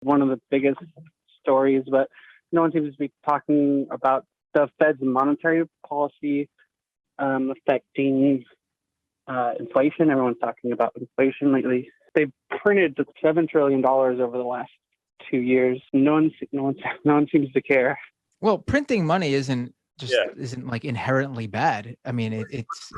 one of the biggest stories, but no one seems to be talking about the Fed's monetary policy affecting inflation. Everyone's talking about inflation lately. They've printed $7 trillion over the last 2 years. No one seems to care. Well, printing money isn't like inherently bad. I mean, it's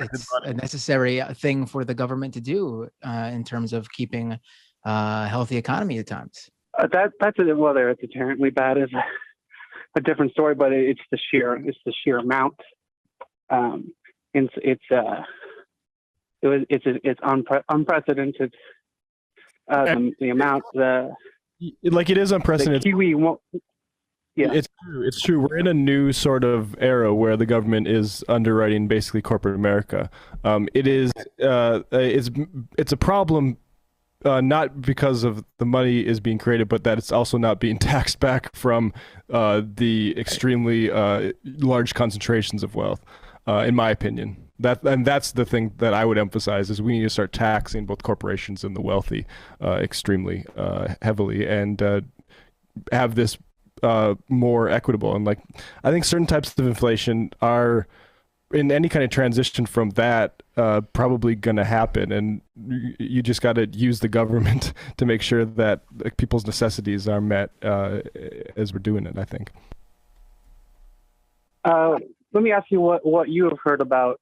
a necessary thing for the government to do in terms of keeping a healthy economy at times. Whether it's inherently bad is a different story, but it's the sheer amount. It's unprecedented. The amount. It is unprecedented. The QE won't. Yeah, it's true. We're in a new sort of era where the government is underwriting basically corporate America. It's a problem, not because of the money is being created, but that it's also not being taxed back from the extremely large concentrations of wealth, in my opinion. That's the thing that I would emphasize is we need to start taxing both corporations and the wealthy extremely heavily, and have this more equitable. And I think certain types of inflation are, in any kind of transition from that, probably going to happen, and you just got to use the government to make sure that people's necessities are met as we're doing it, I think. Let me ask you what you have heard about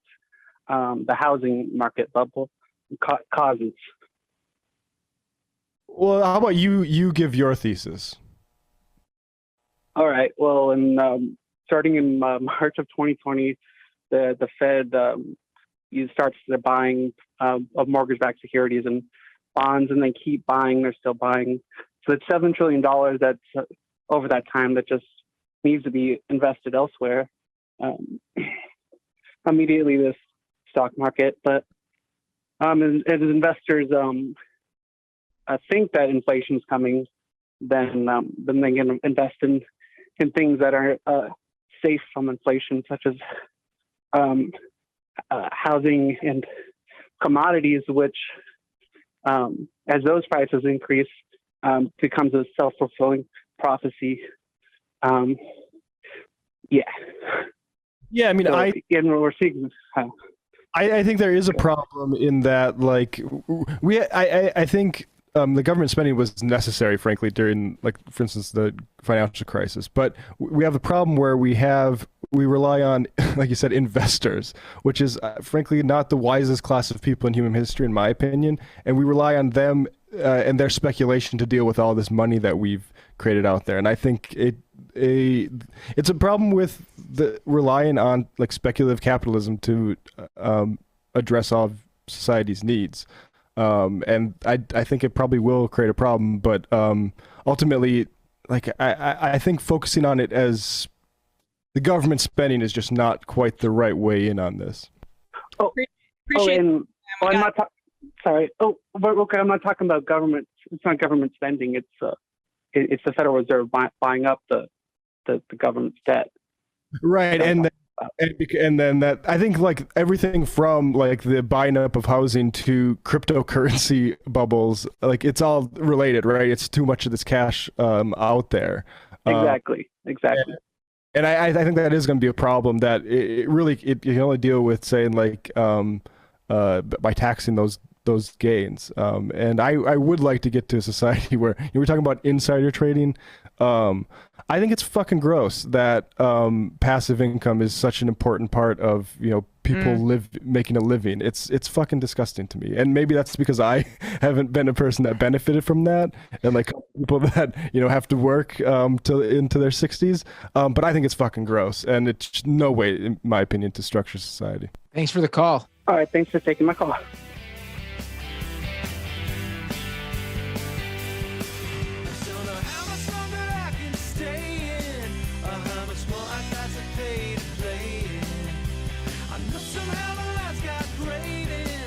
the housing market bubble causes. Well, how about you give your thesis? All right. Well, starting in March of 2020, the Fed starts the buying of mortgage-backed securities and bonds, and they keep buying. They're still buying. So it's $7 trillion that's over that time that just needs to be invested elsewhere. Immediately, this stock market, but as investors think that inflation is coming, then they can invest in things that are safe from inflation, such as housing and commodities, which, as those prices increase, becomes a self-fulfilling prophecy. Yeah, I mean, we're seeing. I think there is a problem in that, I think the government spending was necessary, frankly, during, for instance, the financial crisis. But we have a problem where we rely on, like you said, investors, which is, frankly, not the wisest class of people in human history, in my opinion. And we rely on them and their speculation to deal with all this money that we've created out there. And I think it's a problem with relying on speculative capitalism to address all of society's needs. And I think it probably will create a problem, but ultimately, I think focusing on it as the government spending is just not quite the right way in on this. I'm not I'm not talking about government. It's not government spending. It's the Federal Reserve buying up the government's debt. Right, and then that, I think, everything from the buying up of housing to cryptocurrency bubbles, it's all related, right? It's too much of this cash out there. Exactly. And I think that is going to be a problem that you can only deal with, saying by taxing those gains. And I would like to get to a society where we're talking about insider trading. I think it's fucking gross that passive income is such an important part of people making a living. It's fucking disgusting to me, and maybe that's because I haven't been a person that benefited from that, and people that have to work till into their 60s. But I think it's fucking gross, and it's no way, in my opinion, to structure society. Thanks for the call. All right, thanks for taking my call.